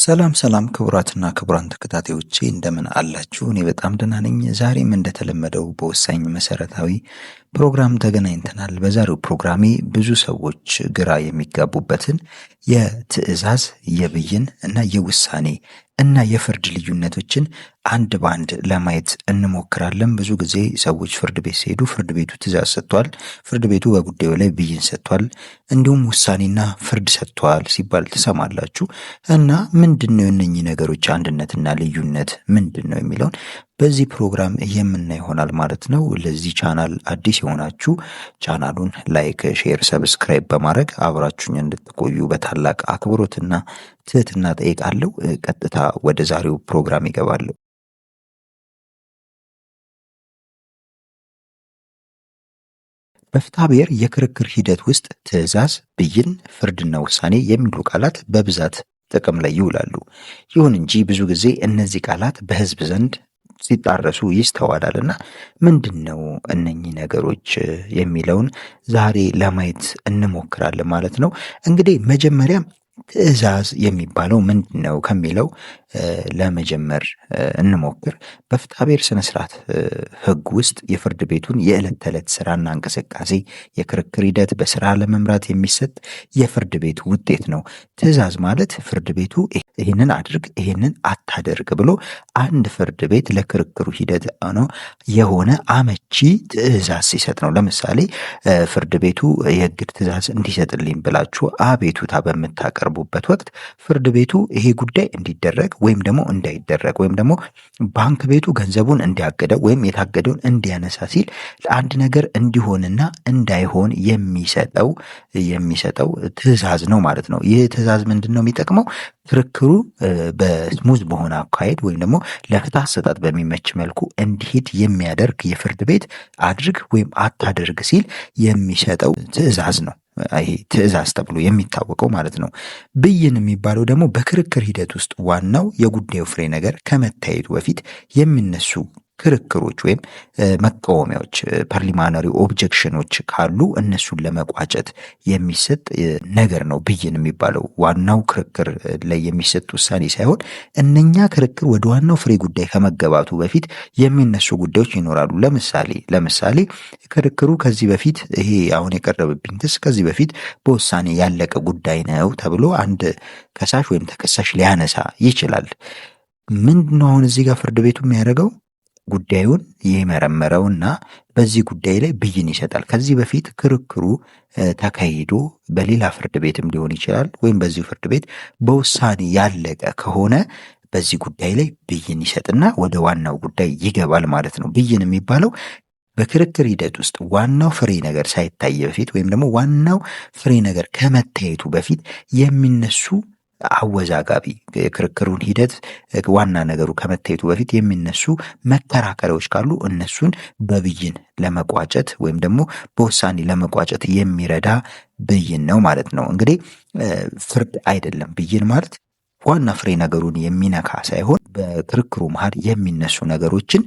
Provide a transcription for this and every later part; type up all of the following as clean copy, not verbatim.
ሰላም ክቡራትና ክቡራን ተከታታዮቼ እንደምን አላችሁ? እኔ በጣም ደህና ነኝ። ዛሬም እንደተለመደው በወሳኝ መሰረታዊ ፕሮግራም ተገናኝተናል። በዛሬው ፕሮግራሜ ብዙ ሰዎች ግራ የሚጋቡበትን የትዕዛዝ፣ የብይን እና የውሳኔ እና የፍርድ ልዩነቶችን አንድ በአንድ ለማየት እንሞክራለን። ብዙ ጊዜ ሰዎች ፍርድ ቤት ሲሄዱ ፍርድ ቤቱ ትዕዛዝ ሰጥቷል፣ ፍርድ ቤቱ በጉዳዩ ላይ ብይን ሰጥቷል፣ እንዲሁም ውሳኔና ፍርድ ሰጥቷል ሲባል ትሰማላችሁ። እና ምንድነው የእነኚህ ነገሮች አንድነትና ልዩነት ምንድነው የሚለውን በዚህ ፕሮግራም የምናይ ይሆናል ማለት ነው። ለዚህ ቻናል አዲስ የሆናችሁ ቻናሉን ላይክ፣ ሼር፣ ሰብስክራይብ በማድረግ አብራችሁኝ እንድትቆዩ በታላቅ አክብሮትና ትህትና ጠይቃለሁ። ቀጥታ ወደ ዛሬው ፕሮግራም ይገባለሁ። በፍትሐብሔር የክርክር ሂደት ውስጥ ትዕዛዝ፣ ብይን፣ ፍርድና ውሳኔ የሚሉ ቃላት በብዛት ጥቅም ላይ ይውላሉ። ይሁን እንጂ ብዙ ጊዜ እነዚህ ቃላት በሕዝብ ዘንድ ሲጣረሱ ይስተዋላልና ምንድነው እነኚህ ነገሮች የሚለውን ዛሬ ለማየት እንሞክራለን ማለት ነው። እንግዲህ መጀመሪያ ትዕዛዝ የሚባለው ምንድነው ከሚለው ለመጀመር እንሞክር። በፍትሐብሔር ስነ ስርዓት ሕግ ውስጥ የፍርድ ቤቱን የዕለት ተዕለት ስራና እንቅስቃሴ፣ የክርክር ሂደት በስራ ለመምራት የሚሰጥ የፍርድ ቤት ውጤት ነው። ትዕዛዝ ማለት ፍርድ ቤቱ ይህንን አድርግ፣ ይህንን አታደርግ ብሎ አንድ ፍርድ ቤት ለክርክሩ ሂደት የሆነ አመቺ ትዕዛዝ ሲሰጥ ነው። ለምሳሌ ፍርድ ቤቱ የእግድ ትዕዛዝ እንዲሰጥልኝ ብላችሁ አቤቱታ በምታቀርቡበት ወቅት ፍርድ ቤቱ ይሄ ጉዳይ እንዲደረግ ወይም ደግሞ እንዳይደረግ ወይም ደግሞ ባንክ ቤቱ ገንዘቡን እንዲያገደው ወይም የታገደውን እንዲያነሳ ሲል ለአንድ ነገር እንዲሆንና እንዳይሆን የሚሰጠው ትዕዛዝ ነው ማለት ነው። ይህ ትዕዛዝ ምንድን ነው የሚጠቅመው? ክርክሩ በስሙዝ በሆነ አካሄድ ወይም ደግሞ ለፍትህ አሰጣጥ በሚመች መልኩ እንዲሄድ የሚያደርግ የፍርድ ቤት አድርግ ወይም አታደርግ ሲል የሚሰጠው ትዕዛዝ ነው። ይሄ ትዕዛዝ ተብሎ የሚታወቀው ማለት ነው። ብይን የሚባለው ደግሞ በክርክር ሂደት ውስጥ ዋናው የጉዳዩ ፍሬ ነገር ከመታየቱ በፊት የሚነሱ ክርክሮች ወይም መቃወሚያዎች ፓርሊማናሪ ኦብጀክሽኖች ካሉ እነሱን ለመቋጨት የሚሰጥ ነገር ነው ብይን የሚባለው። ዋናው ክርክር ላይ የሚሰጥ ውሳኔ ሳይሆን እነኛ ክርክር ወደ ዋናው ፍሬ ጉዳይ ከመገባቱ በፊት የሚነሱ ጉዳዮች ይኖራሉ። ለምሳሌ ክርክሩ ከዚህ በፊት ይሄ አሁን የቀረበብኝ ክስ ከዚህ በፊት በውሳኔ ያለቀ ጉዳይ ነው ተብሎ አንድ ከሳሽ ወይም ተከሳሽ ሊያነሳ ይችላል። ምንድነው አሁን እዚህ ጋር ፍርድ ቤቱ የሚያደርገው? ጉዳዩን የመረመረውና በዚህ ጉዳይ ላይ ብይን ይሰጣል። ከዚህ በፊት ክርክሩ ተካሂዶ በሌላ ፍርድ ቤትም ሊሆን ይችላል ወይም በዚህ ፍርድ ቤት በውሳኔ ያለቀ ከሆነ በዚህ ጉዳይ ላይ ብይን ይሰጥና ወደ ዋናው ጉዳይ ይገባል ማለት ነው። ብይን የሚባለው በክርክር ሂደት ውስጥ ዋናው ፍሬ ነገር ሳይታይ በፊት ወይም ደግሞ ዋናው ፍሬ ነገር ከመታየቱ በፊት የሚነሱ አወዛጋቢ የክርክሩን ሂደት ዋና ነገሩ ከመታየቱ በፊት የሚነሱ መከራከሪያዎች ካሉ እነሱን በብይን ለመቋጨት ወይም ደግሞ በውሳኔ ለመቋጨት የሚረዳ ብይን ነው ማለት ነው። እንግዲህ ፍርድ አይደለም ብይን ማለት ዋና ፍሬ ነገሩን የሚነካ ሳይሆን በክርክሩ መሃል የሚነሱ ነገሮችን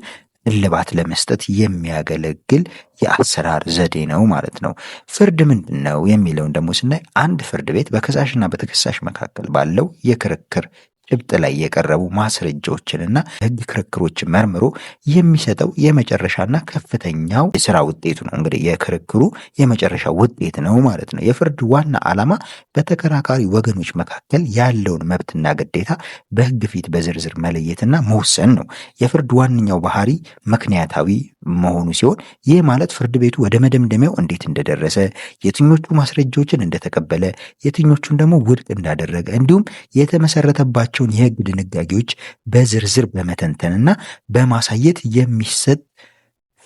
እልባት ለመስጠት የሚያገለግል የአሰራር ዘዴ ነው ማለት ነው። ፍርድ ምንድን ነው የሚለውን ደግሞ ስናይ አንድ ፍርድ ቤት በከሳሽና በተከሳሽ መካከል ባለው የክርክር ጭብጥ ላይ የቀረቡ ማስረጃዎችንና ሕግ ክርክሮችን መርምሮ የሚሰጠው የመጨረሻና ከፍተኛው የስራ ውጤቱ ነው። እንግዲህ የክርክሩ የመጨረሻ ውጤት ነው ማለት ነው። የፍርድ ዋና ዓላማ በተከራካሪ ወገኖች መካከል ያለውን መብትና ግዴታ በሕግ ፊት በዝርዝር መለየትና መወሰን ነው። የፍርድ ዋነኛው ባህሪ ምክንያታዊ መሆኑ ሲሆን ይህ ማለት ፍርድ ቤቱ ወደ መደምደሚያው እንዴት እንደደረሰ፣ የትኞቹ ማስረጃዎችን እንደተቀበለ፣ የትኞቹን ደግሞ ውድቅ እንዳደረገ እንዲሁም የተመሰረተባቸው የሕግ ድንጋጌዎች በዝርዝር በመተንተንና በማሳየት የሚሰጥ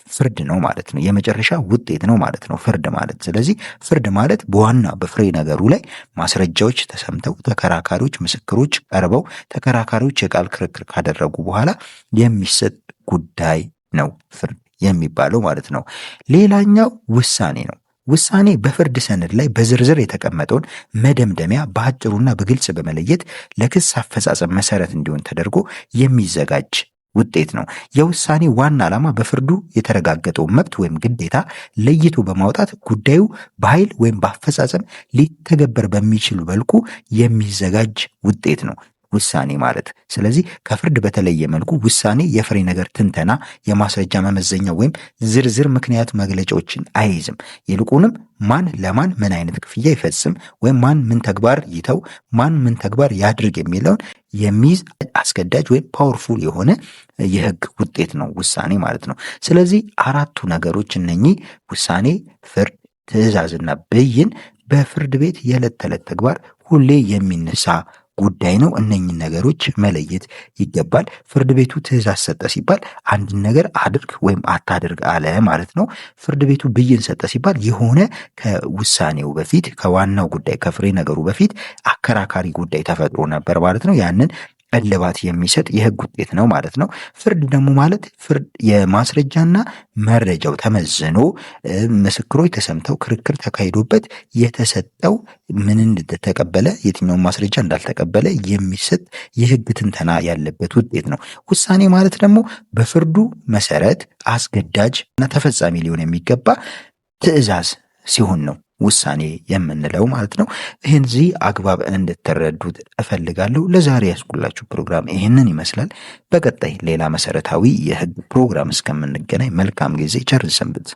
ፍርድ ነው ማለት ነው። የመጨረሻ ውጤት ነው ማለት ነው ፍርድ ማለት። ስለዚህ ፍርድ ማለት በዋና በፍሬ ነገሩ ላይ ማስረጃዎች ተሰምተው ተከራካሪዎች፣ ምስክሮች ቀርበው ተከራካሪዎች የቃል ክርክር ካደረጉ በኋላ የሚሰጥ ጉዳይ ነው ፍርድ የሚባለው ማለት ነው። ሌላኛው ውሳኔ ነው። ውሳኔ በፍርድ ሰነድ ላይ በዝርዝር የተቀመጠውን መደምደሚያ በአጭሩና በግልጽ በመለየት ለክስ አፈጻጸም መሰረት እንዲሆን ተደርጎ የሚዘጋጅ ውጤት ነው። የውሳኔ ዋና ዓላማ በፍርዱ የተረጋገጠው መብት ወይም ግዴታ ለይቶ በማውጣት ጉዳዩ በኃይል ወይም በአፈጻጸም ሊተገበር በሚችል መልኩ የሚዘጋጅ ውጤት ነው። ውሳኔ ማለት። ስለዚህ ከፍርድ በተለየ መልኩ ውሳኔ የፍሬ ነገር ትንተና፣ የማስረጃ መመዘኛ ወይም ዝርዝር ምክንያት መግለጫዎችን አይይዝም። ይልቁንም ማን ለማን ምን አይነት ክፍያ ይፈጽም ወይም ማን ምን ተግባር ይተው፣ ማን ምን ተግባር ያድርግ የሚለውን የሚይዝ አስገዳጅ ወይም ፓወርፉል የሆነ የህግ ውጤት ነው ውሳኔ ማለት ነው። ስለዚህ አራቱ ነገሮች እነኚህ ውሳኔ፣ ፍርድ፣ ትዕዛዝና ብይን በፍርድ ቤት የዕለት ተዕለት ተግባር ሁሌ የሚነሳ ጉዳይ ነው። እነኚህን ነገሮች መለየት ይገባል። ፍርድ ቤቱ ትዕዛዝ ሰጠ ሲባል አንድን ነገር አድርግ ወይም አታድርግ አለ ማለት ነው። ፍርድ ቤቱ ብይን ሰጠ ሲባል የሆነ ከውሳኔው በፊት ከዋናው ጉዳይ ከፍሬ ነገሩ በፊት አከራካሪ ጉዳይ ተፈጥሮ ነበር ማለት ነው። ያንን እልባት የሚሰጥ የህግ ውጤት ነው ማለት ነው። ፍርድ ደግሞ ማለት ፍርድ የማስረጃና መረጃው ተመዝኖ ምስክሮች ተሰምተው ክርክር ተካሂዶበት የተሰጠው ምን እንደተቀበለ የትኛውን ማስረጃ እንዳልተቀበለ የሚሰጥ የህግ ትንተና ያለበት ውጤት ነው። ውሳኔ ማለት ደግሞ በፍርዱ መሰረት አስገዳጅ እና ተፈጻሚ ሊሆን የሚገባ ትዕዛዝ ሲሆን ነው ውሳኔ የምንለው ማለት ነው። ይህንዚህ አግባብ እንድትረዱት እፈልጋለሁ። ለዛሬ ያስኩላችሁ ፕሮግራም ይህንን ይመስላል። በቀጣይ ሌላ መሰረታዊ የህግ ፕሮግራም እስከምንገናኝ መልካም ጊዜ፣ ቸር ሰንብቱ።